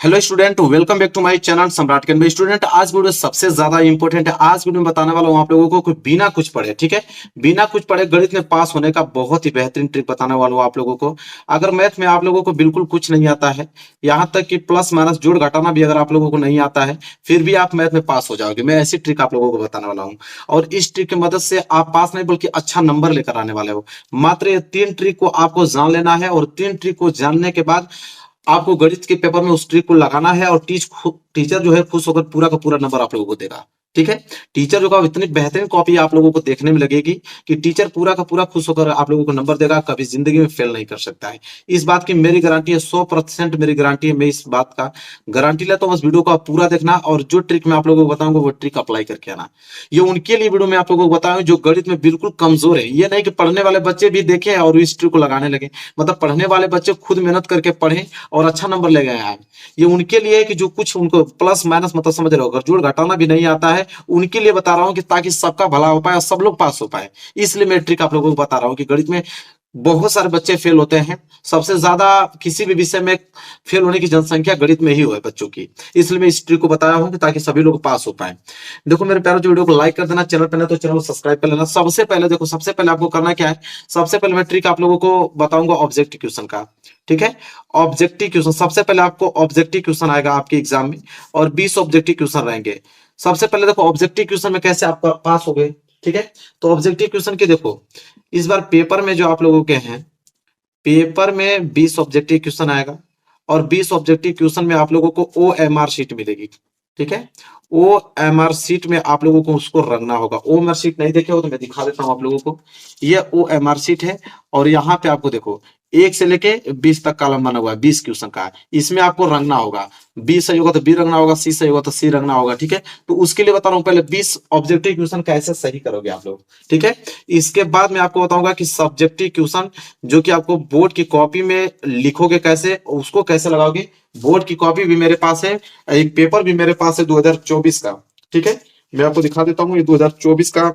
Hello student, welcome back to my channel Samrat के। Student, आज video सबसे ज्यादा इंपॉर्टेंट है। आज वीडियो में बताने वाला हूं आप लोगों को बिना कुछ पढ़े, ठीक है, बिना कुछ पढ़े गणित में पास होने का बहुत ही बेहतरीन ट्रिक बताने वाला हूं आप लोगों को। अगर मैथ में आप लोगों को बिल्कुल कुछ नहीं आता है, यहाँ तक कि प्लस माइनस जोड़ घटाना भी अगर आप लोगों को नहीं आता है, फिर भी आप मैथ में पास हो जाओगे। मैं ऐसी ट्रिक आप लोगों को बताने वाला हूँ और इस ट्रिक की मदद से आप पास नहीं बल्कि अच्छा नंबर लेकर आने वाले हो। मात्र ये 3 ट्रिक को आपको जान लेना है और 3 ट्रिक को जानने के बाद आपको गणित के पेपर में उस ट्रिक को लगाना है और टीचर जो है खुश होकर पूरा का पूरा नंबर आप लोगों को देगा। ठीक है, टीचर जो का इतनी बेहतरीन कॉपी आप लोगों को देखने में लगेगी कि टीचर पूरा का पूरा खुश होकर आप लोगों को नंबर देगा, कभी जिंदगी में फेल नहीं कर सकता है। इस बात की मेरी गारंटी है, 100% मेरी गारंटी है। मैं इस बात का गारंटी लेता हूं। बस वीडियो को आप पूरा देखना और जो ट्रिक मैं आप लोगों को बताऊंगा वो ट्रिक अप्लाई करके आना। ये उनके लिए वीडियो में आप लोगों को बताऊंगा जो गणित में बिल्कुल कमजोर है। ये नहीं कि पढ़ने वाले बच्चे भी देखें और इस ट्रिक को लगाने लगे, मतलब पढ़ने वाले बच्चे खुद मेहनत करके पढ़ें और अच्छा नंबर ले गए हैं। ये उनके लिए है कि जो कुछ उनको प्लस माइनस मतलब समझ रहे हो, अगर जोड़ घटाना भी नहीं आता है, उनके लिए बता रहा हूं कि ताकि सबका भला हो पाए और सब लोग पास हो पाए। इसलिए मैं ट्रिक आप लोगों को बता रहा हूं कि गणित में बहुत सारे बच्चे फेल होते हैं। सबसे ज्यादा किसी भी विषय में फेल होने की जनसंख्या गणित में ही हो बच्चों की। इसलिए मैं इस ट्रिक को बताया हूं कि ताकि सभी लोग पास हो पाए। देखो मेरे प्यारों, जो वीडियो को लाइक कर देना, चैनल पर ना तो चैनल को सब्सक्राइब कर लेना। सबसे पहले देखो, सबसे पहले आपको करना क्या है, सबसे पहले मैं ट्रिक आप लोगों को बताऊंगा ऑब्जेक्टिव क्वेश्चन का। ठीक है, ऑब्जेक्टिव क्वेश्चन सबसे पहले आपको ऑब्जेक्टिव क्वेश्चन आएगा आपके एग्जाम में और 20 ऑब्जेक्टिव क्वेश्चन रहेंगे। सबसे पहले देखो ऑब्जेक्टिव क्वेश्चन में कैसे आप पास हो गए। ठीक है, तो ऑब्जेक्टिव क्वेश्चन के देखो, इस बार पेपर में जो आप लोगों के हैं, पेपर में 20 ऑब्जेक्टिव क्वेश्चन आएगा और 20 ऑब्जेक्टिव क्वेश्चन में आप लोगों को OMR शीट मिलेगी। ठीक है, OMR शीट में आप लोगों को उसको रंगना होगा। OMR शीट नहीं देखे हो तो मैं दिखा देता हूं आप लोगों को। ये OMR शीट है और यहाँ पे आपको देखो 1 से लेके 20 तक कॉलम बना हुआ है, 20 क्वेश्चन का है। इसमें आपको रंगना होगा, बी सही होगा तो बी रंगना होगा, सी सही होगा तो सी रंगना होगा। ठीक है, तो उसके लिए बता रहा हूं पहले 20 ऑब्जेक्टिव क्वेश्चन कैसे सही करोगे आप लोग। ठीक है, इसके बाद मैं आपको बताऊंगा कि सब्जेक्टिव क्वेश्चन जो कि आपको बोर्ड की कॉपी में लिखोगे कैसे, उसको कैसे लगाओगे। बोर्ड की कॉपी भी मेरे पास है, एक पेपर भी मेरे पास है 2024 का। ठीक है, मैं आपको दिखा देता हूँ, ये 2024 का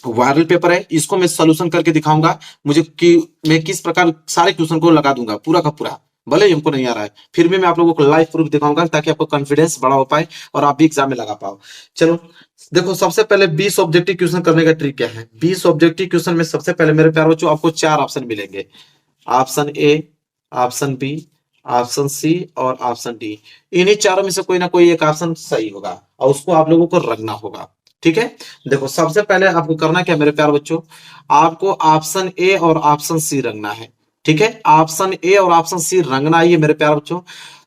वायरल पेपर है। इसको मैं सोल्यूशन करके दिखाऊंगा मुझे कि मैं किस प्रकार सारे क्वेश्चन को लगा दूंगा पूरा का पूरा। भले ही हमको नहीं आ रहा है, फिर भी मैं आप लोगों को लाइव प्रूफ दिखाऊंगा ताकि आपको कॉन्फिडेंस बड़ा हो पाए और आप भी एग्जाम में लगा पाओ। चलो देखो, सबसे पहले 20 ऑब्जेक्टिव क्वेश्चन करने का ट्रिक क्या है। 20 ऑब्जेक्टिव क्वेश्चन में सबसे पहले मेरे प्यारे बच्चों आपको 4 ऑप्शन मिलेंगे। Option a, option b, option c और ऑप्शन डी। इन्हीं चारों में से कोई ना कोई एक ऑप्शन सही होगा और उसको आप लोगों को रखना होगा। ठीक है, देखो सबसे पहले आपको करना क्या मेरे प्यारे बच्चों, आपको ऑप्शन ए और ऑप्शन सी रंगना है। ठीक है, ऑप्शन ए और ऑप्शन सी रंगना ही है मेरे प्यारे बच्चों।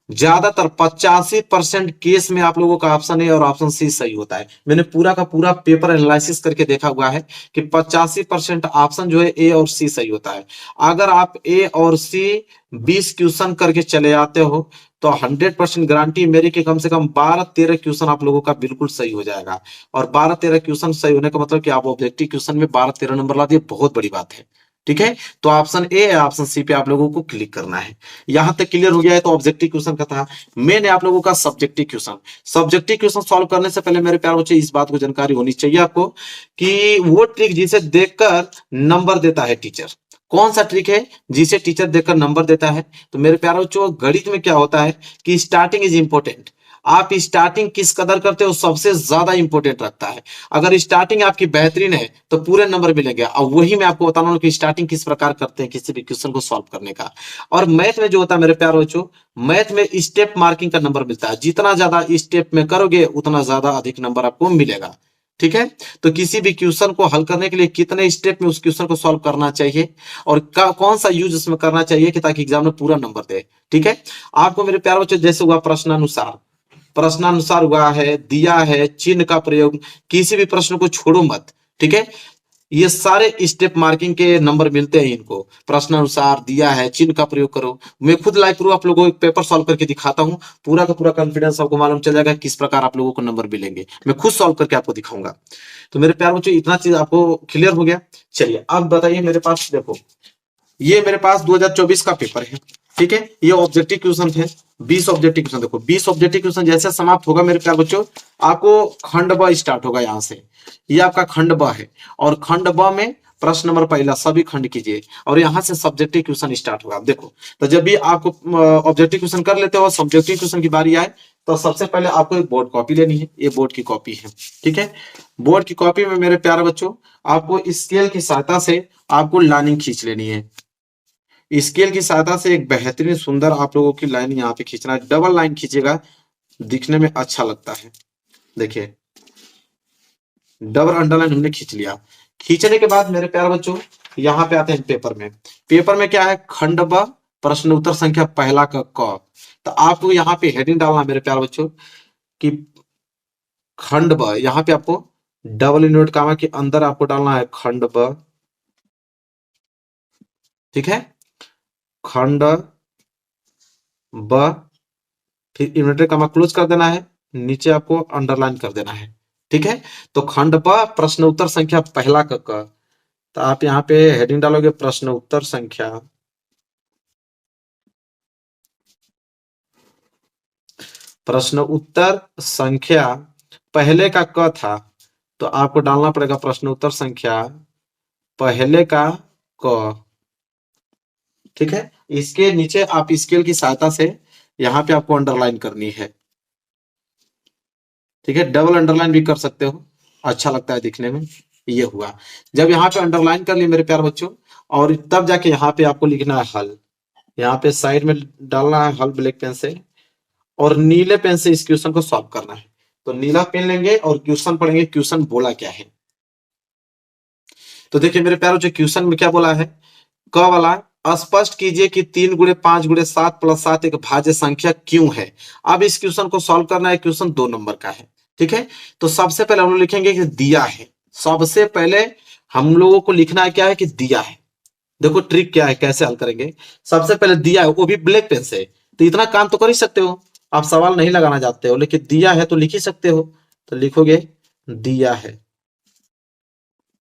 ज्यादातर 85% केस में आप लोगों का ऑप्शन ए और ऑप्शन सी सही होता है। मैंने पूरा का पूरा पेपर एनालिसिस करके देखा हुआ है कि 85% ऑप्शन जो है ए और सी सही होता है। अगर आप ए और सी 20 क्वेश्चन करके चले आते हो तो 100% गारंटी मेरी कि कम से कम 12-13 क्वेश्चन आप लोगों का बिल्कुल सही हो जाएगा। और 12-13 क्वेश्चन सही होने का मतलब कि आप ऑब्जेक्टिव क्वेश्चन में 12-13 नंबर ला दिए, बहुत बड़ी बात है। ठीक है, तो ऑप्शन ए या ऑप्शन सी पे आप लोगों को क्लिक करना है। यहां तक क्लियर हो गया है, तो ऑब्जेक्टिव क्वेश्चन का था। मैंने आप लोगों का सब्जेक्टिव क्वेश्चन सॉल्व करने से पहले मेरे प्यारे बच्चे इस बात को जानकारी होनी चाहिए आपको कि वो ट्रिक जिसे देखकर नंबर देता है टीचर, कौन सा ट्रिक है जिसे टीचर देखकर नंबर देता है। तो मेरे प्यारे बच्चों, गणित में क्या होता है कि स्टार्टिंग इज इंपॉर्टेंट। आप स्टार्टिंग किस कदर करते हो सबसे ज्यादा इंपॉर्टेंट रखता है। अगर स्टार्टिंग आपकी बेहतरीन है तो पूरे नंबर मिलेंगे। और वही मैं आपको बताना हूं कि स्टार्टिंग किस प्रकार करते हैं किसी भी क्वेश्चन को सॉल्व करने का। और मैथ में जो होता है मेरे प्यारे बच्चों, मैथ में स्टेप मार्किंग का नंबर मिलता है। जितना ज्यादा स्टेप में करोगे उतना ज्यादा अधिक नंबर आपको मिलेगा। ठीक है, तो किसी भी क्वेश्चन को हल करने के लिए कितने स्टेप में उस क्वेश्चन को सॉल्व करना चाहिए और कौन सा यूज उसमें करना चाहिए कि ताकि एग्जाम में पूरा नंबर दे। ठीक है, आपको मेरे प्यारे बच्चों जैसे हुआ प्रश्नानुसार हुआ है, दिया है, चिन्ह का प्रयोग, किसी भी प्रश्न को छोड़ो मत। ठीक है, ये सारे स्टेप मार्किंग के नंबर मिलते हैं इनको। प्रश्नानुसार, दिया है, चिन्ह का प्रयोग करो। मैं खुद लाइव प्रूफ आप लोगों को पेपर सॉल्व करके दिखाता हूं, पूरा का पूरा कॉन्फिडेंस आपको मालूम चल जाएगा किस प्रकार आप लोगों को नंबर मिलेंगे। मैं खुद सॉल्व करके आपको दिखाऊंगा। तो मेरे प्यार बच्चों, इतना चीज आपको क्लियर हो गया। चलिए अब बताइए, मेरे पास देखो, ये मेरे पास 2024 का पेपर है। ठीक है, ये ऑब्जेक्टिव क्वेश्चन थे, 20 ऑब्जेक्टिव क्वेश्चन। देखो 20 ऑब्जेक्टिव क्वेश्चन जैसे समाप्त होगा मेरे प्यारे बच्चों, आपको खंड ब स्टार्ट होगा। यहां से ये आपका खंड ब है और खंड ब में प्रश्न नंबर पहला सभी खंड कीजिए, और यहाँ से सब्जेक्टिव क्वेश्चन स्टार्ट होगा। आप देखो, तो जब भी आपको ऑब्जेक्टिव क्वेश्चन कर लेते हो, सब्जेक्टिव क्वेश्चन की बारी आए, तो सबसे पहले आपको एक बोर्ड कॉपी लेनी है। ये बोर्ड की कॉपी है, ठीक है। बोर्ड की कॉपी में मेरे प्यारे बच्चों, आपको स्केल की सहायता से आपको लाइनिंग खींच लेनी है। स्केल की सहायता से एक बेहतरीन सुंदर आप लोगों की लाइन यहाँ पे खींचना है। डबल लाइन खींचेगा, दिखने में अच्छा लगता है। देखिए, डबल अंडरलाइन हमने खींच लिया। खींचने के बाद मेरे प्यारे बच्चों, यहाँ पे आते हैं पेपर में। पेपर में क्या है, खंड ब प्रश्न उत्तर संख्या पहला का क। तो आपको यहाँ पे हेडिंग डालना मेरे प्यारे बच्चों कि खंड ब, यहाँ पे आपको डबल इन्वर्ट कामा के अंदर आपको डालना है खंड ब, ठीक है। खंड ब, फिर इन्वर्टेड कामा क्लोज कर देना है, नीचे आपको अंडरलाइन कर देना है, ठीक है। तो खंड ब प्रश्न उत्तर संख्या पहला का क। तो आप यहाँ पे हेडिंग डालोगे प्रश्न उत्तर संख्या पहले का क था, तो आपको डालना पड़ेगा प्रश्न उत्तर संख्या पहले का क, ठीक है। इसके नीचे आप स्केल की सहायता से यहाँ पे आपको अंडरलाइन करनी है, ठीक है। डबल अंडरलाइन भी कर सकते हो, अच्छा लगता है दिखने में। ये हुआ, जब यहाँ पे अंडरलाइन कर लिए मेरे प्यारे बच्चों, और तब जाके यहाँ पे आपको लिखना है हल। यहाँ पे साइड में डालना है हल ब्लैक पेन से, और नीले पेन से इस क्वेश्चन को सॉल्व करना है। तो नीला पेन लेंगे और क्वेश्चन पढ़ेंगे, क्वेश्चन बोला क्या है। तो देखिए मेरे प्यारों, जो क्वेश्चन में क्या बोला है, क वाला, स्पष्ट कीजिए कि 3 गुणे 5 गुणे 7 प्लस 7 एक भाज्य संख्या क्यों है। अब इस क्वेश्चन को सॉल्व करना है, क्वेश्चन 2 नंबर का है, ठीक है। तो सबसे पहले हम लोग लिखेंगे कि दिया है। सबसे पहले हम लोगों को लिखना है क्या है, कि दिया है। देखो ट्रिक क्या है, कैसे हल करेंगे। सबसे पहले दिया है, वो भी ब्लैक पेन से। तो इतना काम तो कर ही सकते हो, आप सवाल नहीं लगाना चाहते हो, लेकिन दिया है तो लिख ही सकते हो। तो लिखोगे दिया है,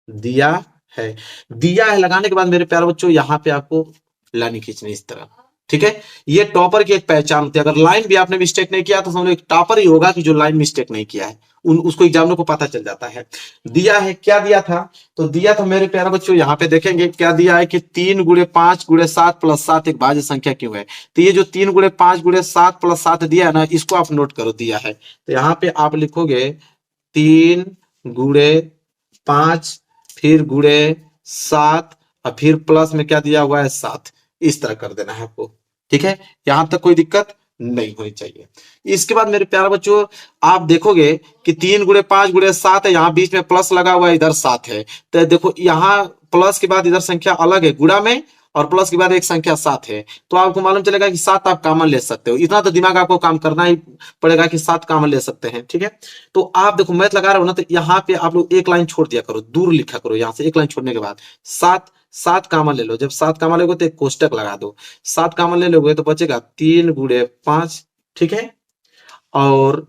दिया है। दिया है लगाने के बाद मेरे प्यारे बच्चों, यहाँ पे आपको लाइन खींचनी इस तरह, ठीक है। ये टॉपर की एक पहचान होती है। अगर लाइन भी आपने मिस्टेक नहीं किया तो समझो एक टॉपर ही होगा कि जो लाइन मिस्टेक नहीं किया है। उसको एग्जामिनर को पता चल जाता है। दिया है, क्या दिया था, तो दिया था मेरे प्यारे बच्चों, यहाँ पे देखेंगे क्या दिया है, कि 3 गुणे 5 गुणे 7 प्लस 7 एक भाज्य संख्या क्यों है। तो ये जो 3 गुणे 5 गुणे 7 प्लस 7 दिया है ना, इसको आप नोट करो, दिया है। तो यहाँ पे आप लिखोगे 3 गुणे 5, फिर गुणे 7, और फिर प्लस में क्या दिया हुआ है, 7। इस तरह कर देना है आपको, ठीक है। यहां तक कोई दिक्कत नहीं होनी चाहिए। इसके बाद मेरे प्यारे बच्चों, आप देखोगे कि 3 गुणे 5 गुणे 7 है, यहाँ बीच में प्लस लगा हुआ है, इधर 7 है। तो देखो यहाँ प्लस के बाद इधर संख्या अलग है गुणा में, और प्लस के बाद एक संख्या 7 है। तो आपको मालूम चलेगा कि 7 आप कॉमन ले सकते हो। इतना तो दिमाग आपको काम करना ही पड़ेगा कि 7 कॉमन ले सकते हैं, ठीक है। तो आप देखो मैथ लगा रहे हो ना, तो यहाँ पे आप लोग एक लाइन छोड़ दिया करो, दूर लिखा करो। यहाँ से एक लाइन छोड़ने के बाद 7 7 कॉमन ले लो। जब 7 कॉमन लोगे तो एक कोष्टक लगा दो। 7 कॉमन ले लोगे तो बचेगा 3 गुणे 5, ठीक है। और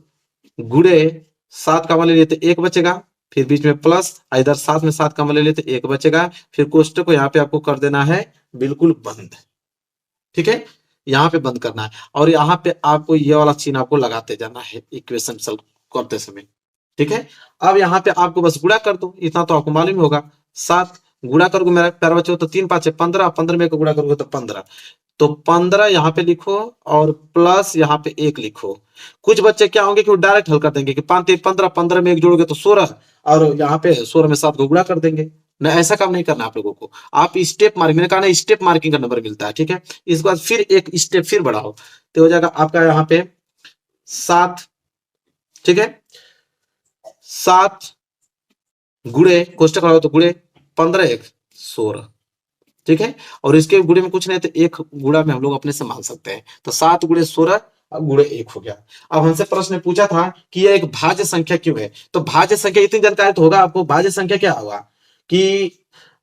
गुणे 7 कॉमन ले लिए तो 1 बचेगा, फिर बीच में प्लस, इधर 7 में 7 कॉमन ले लिए तो 1 बचेगा। फिर कोष्टक को यहाँ पे आपको कर देना है बिल्कुल बंद, ठीक है। यहाँ पे बंद करना है, और यहाँ पे आपको ये वाला चिन्ह आपको लगाते जाना है इक्वेशन सॉल्व करते समय, ठीक है। अब यहाँ पे आपको बस गुणा कर दो, इतना तो आपको मालूम होगा। 7 गुणा करोगे मेरे प्यारे बच्चों, तो 3 5 15, 15 में गुणा करोगे तो 15। तो 15 यहाँ पे लिखो, और प्लस यहाँ पे 1 लिखो। कुछ बच्चे क्या होंगे कि वो डायरेक्ट हल कर देंगे कि 5 3 15, 15 में 1 जोड़ोगे तो 16, और यहाँ पे 16 में 7 को गुणा कर देंगे। ना, ऐसा काम नहीं करना आप लोगों को। आप स्टेप मार्किंग, मैंने कहा ना स्टेप मार्किंग का नंबर मिलता है, ठीक है। इसके बाद फिर एक स्टेप फिर बढ़ाओ, तो हो जाएगा आपका यहाँ पे 7, ठीक है। 7 गुणे कोष्टक लगाओ तो गुणे 15 1 16, ठीक है। और इसके गुणे में कुछ नहीं, तो एक गुणा में हम लोग अपने से मान सकते हैं। तो 7 गुणे 16 गुणे 1 हो गया। अब हमसे प्रश्न पूछा था कि यह एक भाज्य संख्या क्यों है। तो भाज्य संख्या, इतनी जानकारी तो होगा आपको, भाज्य संख्या क्या होगा, कि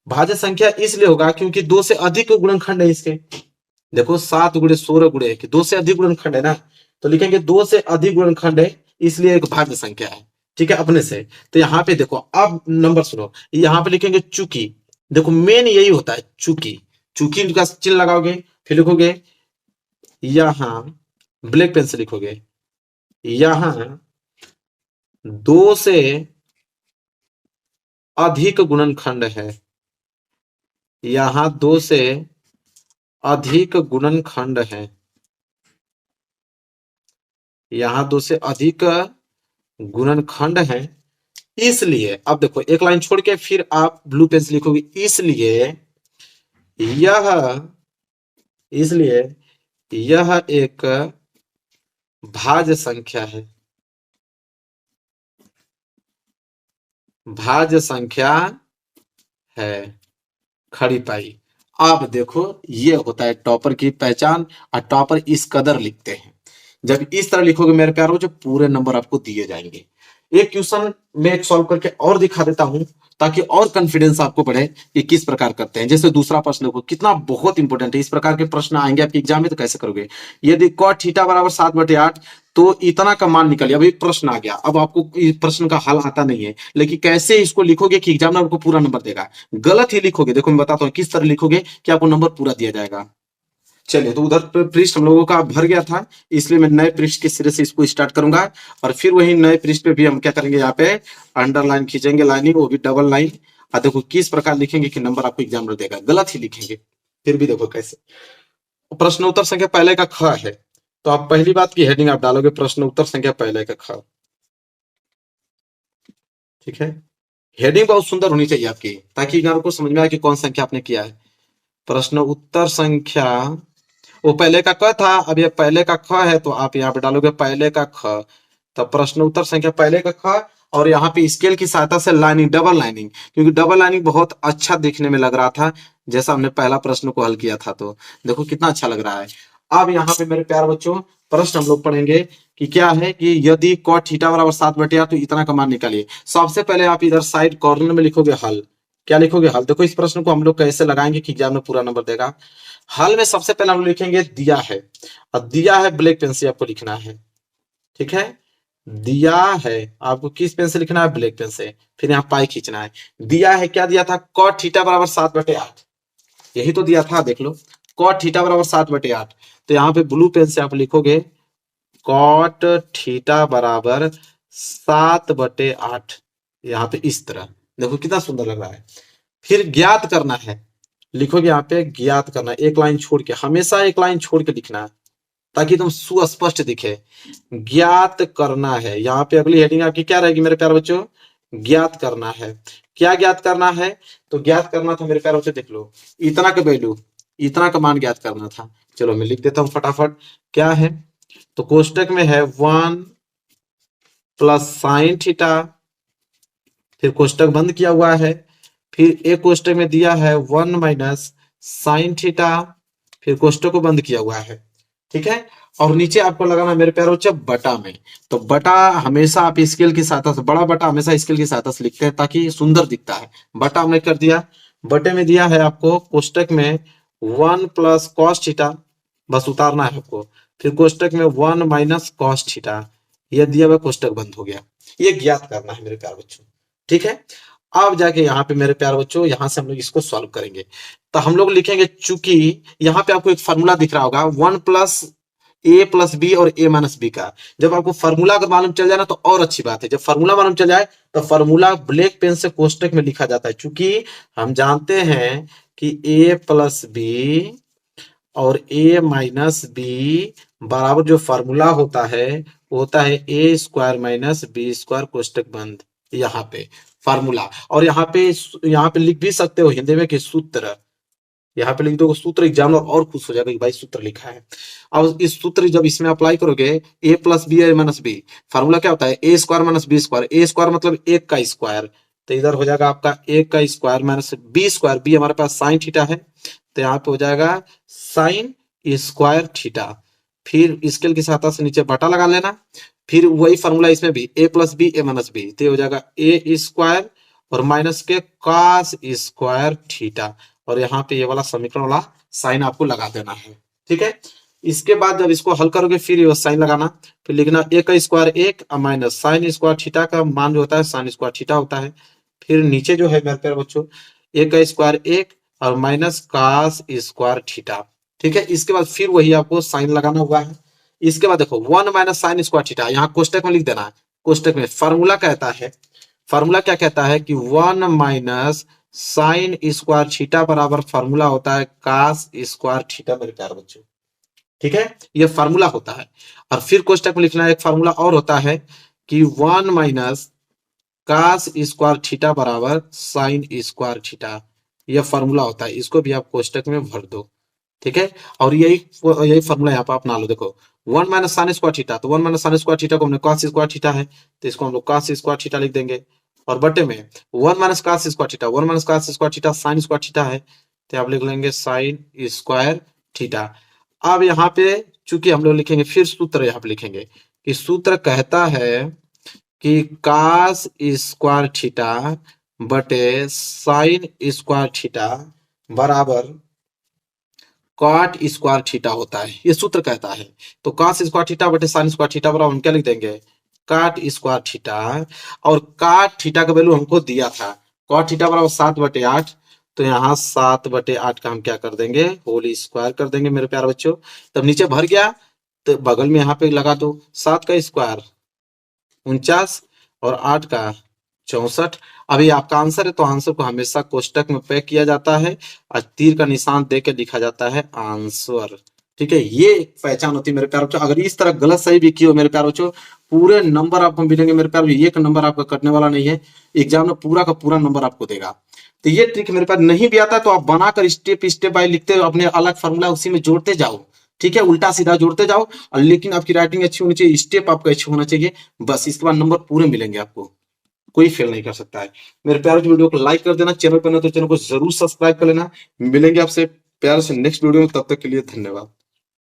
भाज्य संख्या इसलिए होगा क्योंकि 2 से अधिक गुणनखंड है इसके। देखो 7 गुणे 16 गुणे 1, 2 से अधिक गुणनखंड है ना, तो लिखेंगे 2 से अधिक गुणनखंड है, इसलिए एक भाज्य संख्या है, ठीक है, अपने से। तो यहाँ पे देखो, अब नंबर सुनो, यहाँ पे लिखेंगे चूंकि। देखो मेन यही होता है, चूंकि। चूंकि का चिन्ह लगाओगे, फिर लिखोगे यहां, ब्लैक पेन से लिखोगे यहां 2 से अधिक गुणनखंड है, यहाँ दो से अधिक गुणनखंड है, यहाँ दो से अधिक गुणनखंड है, इसलिए अब देखो एक लाइन छोड़ के फिर आप ब्लू पेन से लिखोगे, यह इसलिए यह एक भाज्य संख्या है, भाज्य संख्या है, खड़ी पाई। अब देखो ये होता है टॉपर की पहचान, और टॉपर इस कदर लिखते हैं। जब इस तरह लिखोगे मेरे प्यारों, जो पूरे नंबर आपको दिए जाएंगे। एक क्वेश्चन में एक सॉल्व करके और दिखा देता हूं, ताकि और कॉन्फिडेंस आपको बढ़े कि किस प्रकार करते हैं। जैसे दूसरा प्रश्न देखो, कितना बहुत इंपॉर्टेंट है। इस प्रकार के प्रश्न आएंगे आपके एग्जाम में, तो कैसे करोगे? यदि cot थीटा बराबर 7/8, तो इतना का मान निकलिए। अभी प्रश्न आ गया, अब आपको इस प्रश्न का हल आता नहीं है, लेकिन कैसे इसको लिखोगे कि एग्जामिनर आपको पूरा नंबर देगा। गलत ही लिखोगे, देखो मैं बताता हूँ किस तरह लिखोगे कि आपको नंबर पूरा दिया जाएगा। चलिए, तो उधर पृष्ठ हम लोगों का भर गया था, इसलिए मैं नए पृष्ठ के सिरे से इसको स्टार्ट करूंगा। और फिर वही नए पृष्ठ पे भी हम क्या करेंगे, यहाँ पे अंडरलाइन खींचेंगे, लाइनिंग, वो भी डबल लाइन। और देखो किस प्रकार लिखेंगे कि नंबर आपको एग्जामिनर देगा। गलत ही लिखेंगे, फिर भी देखो कैसे। प्रश्न उत्तर संख्या पहले का ख है, तो आप पहली बात की हेडिंग आप डालोगे प्रश्न उत्तर संख्या पहले का ख। ठीक है, हेडिंग बहुत सुंदर होनी चाहिए आपकी, ताकि एग्जामिनर को समझ में आए कि कौन संख्या आपने किया है। प्रश्न उत्तर संख्या, वो पहले का क था, अब ये पहले का ख है, तो आप यहाँ पे डालोगे पहले का ख। तब प्रश्न उत्तर संख्या पहले का ख, और यहाँ पे स्केल की सहायता से लाइनिंग, डबल लाइनिंग, क्योंकि डबल लाइनिंग बहुत अच्छा दिखने में लग रहा था, जैसा हमने पहला प्रश्न को हल किया था। तो देखो कितना अच्छा लग रहा है। अब यहाँ पे मेरे प्यारे बच्चों प्रश्न हम लोग पढ़ेंगे कि क्या है कि यदि cot थीटा बराबर 7/8, तो इतना का मान निकालिए। सबसे पहले आप इधर साइड कॉर्नर में लिखोगे हल। क्या लिखोगे? हल। देखो इस प्रश्न को हम लोग कैसे लगाएंगे कि एग्जाम में पूरा नंबर देगा। हल में सबसे पहले हम लोग लिखेंगे दिया है, और दिया है ब्लैक पेन से आपको लिखना है। ठीक है, दिया है आपको किस पेन से लिखना है? ब्लैक पेन से। फिर यहाँ पाई खींचना है। दिया है, क्या दिया था? cot थीटा बराबर 7/8, यही तो दिया था, देख लो। cot थीटा बराबर 7/8, तो यहाँ पे ब्लू पेन से आप लिखोगे cot थीटा बराबर 7/8, यहाँ पे इस तरह। देखो कितना सुंदर लग रहा है। फिर ज्ञात करना है, लिखोगे यहाँ पे ज्ञात करना है, एक लाइन छोड़ के, हमेशा एक लाइन छोड़ के लिखना है, ताकि तुम सुस्पष्ट दिखे। ज्ञात करना है, यहाँ पे अगली हेडिंग आपकी क्या रहेगी मेरे प्यारे बच्चों? ज्ञात करना है। क्या ज्ञात करना है? तो ज्ञात करना था मेरे प्यारे बच्चों, देख लो, इतना का वैल्यू, इतना का मान ज्ञात करना था। चलो मैं लिख देता हूं फटाफट, क्या है। तो कोष्टक में है 1 प्लस साइन थीटा, फिर कोष्टक बंद किया हुआ है। फिर एक कोष्टक में दिया है 1 माइनस साइन थीटा, फिर कोष्टक को बंद किया हुआ है। ठीक है, और नीचे आपको लगाना मेरे प्यारे बच्चों बटा में। तो बटा हमेशा आप स्केल की सहायता से, बड़ा बटा हमेशा स्केल की सहायता से लिखते हैं, ताकि सुंदर दिखता है। बटा हमने कर दिया। बटे में दिया है आपको कोष्टक में 1 प्लस कॉस थीटा, बस उतारना है आपको। फिर कोष्टक में 1 माइनस कॉस थीटा, यह दिया हुआ कोष्टक बंद हो गया। ये ज्ञात करना है मेरे प्यारे बच्चों। ठीक है, अब जाके यहाँ पे मेरे प्यारे बच्चों, यहां से हम लोग इसको सॉल्व करेंगे। तो हम लोग लिखेंगे, चूंकि यहाँ पे आपको एक फॉर्मूला दिख रहा होगा 1 प्लस ए प्लस बी और ए माइनस बी का। जब आपको फॉर्मूला अगर मालूम चल जाए ना, तो और अच्छी बात है। जब फॉर्मूला मालूम चल जाए, तो फॉर्मूला ब्लैक पेन से कोष्टक में लिखा जाता है, चूंकि हम जानते हैं कि ए प्लस बी और ए माइनस बी बराबर जो फॉर्मूला होता है, वो होता है ए स्क्वायर माइनस बी स्क्वायर कोष्टक बंद। यहाँ पे फार्मूला, और यहाँ पे लिख भी सकते हो हिंदी में कि सूत्र। यहाँ पे लिख दो सूत्र, एग्जामिनर और खुश हो जाएगा कि भाई सूत्र लिखा है। अब इस सूत्र जब इसमें अप्लाई करोगे, ए प्लस बी ए माइनस बी, फार्मूला क्या होता है? ए स्क्वायर माइनस बी स्क्वायर। ए स्क्वायर मतलब एक का स्क्वायर, तो इधर हो जाएगा आपका एक का square minus b square. B हमारे पास साइन थीटा है, तो यहाँ पे हो जाएगा साइन स्क्वायर थीटा। फिर स्केल की सहायता से नीचे बटा लगा लेना। फिर वही फॉर्मूला इसमें भी, ए प्लस बी ए माइनस बी, तो हो जाएगा ए स्क्वायर और माइनस के कॉस स्क्वायर थीटा, और यहाँ पे ये वाला समीकरण वाला साइन आपको लगा देना है। ठीक है, इसके बाद जब इसको हल करोगे, फिर ये साइन लगाना, फिर लिखना ए का स्क्वायर एक माइनस साइन स्क्वायर थीटा का मान जो होता है साइन स्क्वायर थीटा होता है। फिर नीचे जो है मेरे प्यारे बच्चों, ए का स्क्वायर एक और माइनस कॉस स्क्वायर थीटा। ठीक है, इसके बाद फिर वही आपको साइन लगाना हुआ है। इसके बाद देखो 1 माइनस साइन स्क्वायर थीटा, यहाँ कोष्टक में लिख देना है। कोष्टक में फार्मूला कहता है, फार्मूला क्या कहता है कि 1 माइनस साइन स्क्वायर थीटा बराबर फॉर्मूला होता है कास स्क्वायर थीटा मेरे प्यारे बच्चों। ठीक है, ये फार्मूला होता है। और फिर कोष्टक में लिखना है एक फार्मूला और होता है कि 1 माइनस कास स्क्वायर थीटा बराबर साइन स्क्वायर थीटा, यह फार्मूला होता है। इसको भी आप कोष्टक में भर दो। ठीक है, और यही यही फार्मूला यहाँ पर अपना लो। देखो 1 माइनस साइन स्क्वायर थीटा, तो 1 माइनस साइन स्क्वायर थीटा को हमने कॉस स्क्वायर थीटा है, तो इसको हम लोग कॉस स्क्वायर थीटा लिख देंगे। और बटे में 1 minus cos square theta, 1 minus cos square theta sine square theta है, तो आप लिख लेंगे साइन स्क्वायर थीटा। अब यहाँ पे चूंकि हम लोग लिखेंगे, फिर सूत्र यहाँ पे लिखेंगे कि सूत्र कहता है कि कास स्क्वायर थीटा बटे साइन स्क्वायर थीटा बराबर कॉट स्क्वायर थीटा होता है, ये सूत्र कहता है। तो कॉस स्क्वायर थीटा बटे साइन स्क्वायर थीटा बराबर हम क्या लिख देंगे, कॉट स्क्वायर थीटा। और कॉट थीटा का वैल्यू हमको दिया था, कॉट थीटा बराबर 7/8, तो यहाँ 7/8 का हम क्या कर देंगे, होल स्क्वायर कर देंगे मेरे प्यारे बच्चों। तब नीचे भर गया, तो बगल में यहाँ पे लगा दो, 7 का स्क्वायर 49 और 8 का 64। अभी आपका आंसर है, तो आंसर को हमेशा कोष्टक में पैक किया जाता है और तीर का निशान दे के लिखा जाता है आंसर। ठीक है, ये एक पहचान होती है मेरे प्यारे बच्चों। अगर इस तरह गलत सही भी किए हो मेरे प्यारे बच्चों, पूरे नंबर आपको मिलेंगे मेरे प्यारे बच्चों, एक नंबर आपका कटने वाला नहीं है, एग्जाम में पूरा का पूरा नंबर आपको देगा। तो ये ट्रिक मेरे पास नहीं भी आता, तो आप बनाकर स्टेप स्टेप बाय लिखते हो, अपने अलग फॉर्मूला उसी में जोड़ते जाओ। ठीक है, उल्टा सीधा जोड़ते जाओ, और लेकिन आपकी राइटिंग अच्छी होनी चाहिए, स्टेप आपका अच्छा होना चाहिए, बस इसके बाद नंबर पूरे मिलेंगे आपको, कोई फेल नहीं कर सकता है। मेरे प्यारे वीडियो को लाइक कर देना, चैनल पर ना तो चैनल को जरूर सब्सक्राइब कर लेना। मिलेंगे आपसे प्यार से नेक्स्ट वीडियो में, तब तक के लिए धन्यवाद।